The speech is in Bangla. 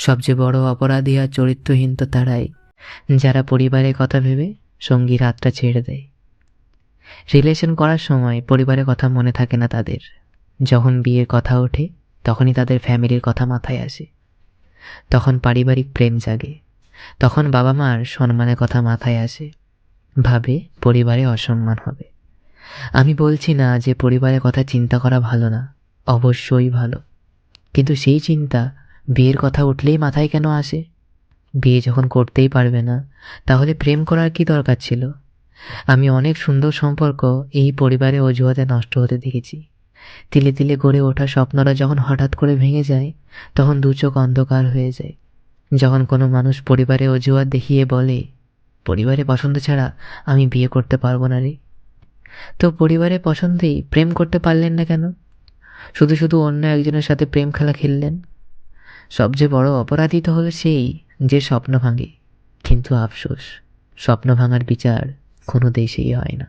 সবচেয়ে বড় অপরাধী আর চরিত্রহীন তো তারাই, যারা পরিবারের কথা ভেবে সঙ্গীর হাতটা ছেড়ে দেয়। রিলেশন করার সময় পরিবারের কথা মনে থাকে না তাদের। যখন বিয়ের কথা ওঠে তখনই তাদের ফ্যামিলির কথা মাথায় আসে। তখন পারিবারিক প্রেম জাগে, তখন বাবা মার সম্মানের কথা মাথায় আসে। ভাবে পরিবারে অসম্মান হবে। আমি বলছি না যে পরিবারের কথা চিন্তা করা ভালো না, অবশ্যই ভালো। কিন্তু সেই চিন্তা বিয়ের কথা উঠলেই মাথায় কেন আসে? বিয়ে যখন করতেই পারবে না, তাহলে প্রেম করার কি দরকার ছিল? আমি অনেক সুন্দর সম্পর্ক এই পরিবারে অজুহাতে নষ্ট হতে দেখেছি। তিলে তিলে গড়ে ওঠা স্বপ্নরা যখন হঠাৎ করে ভেঙে যায়, তখন দু চোখ অন্ধকার হয়ে যায়। যখন কোনো মানুষ পরিবারে অজুহাত দেখিয়ে বলে, পরিবারে পছন্দ ছাড়া আমি বিয়ে করতে পারবো না রে, তো পরিবারের পছন্দেই প্রেম করতে পারলেন না কেন? শুধু শুধু অন্য একজনের সাথে প্রেম খেলা খেললেন। সবচেয়ে বড় অপরাধী তো হলো সেই যে স্বপ্ন ভাঙে, কিন্তু আফসোস, স্বপ্ন ভাঙার বিচার কোনো দেশেই হয় না।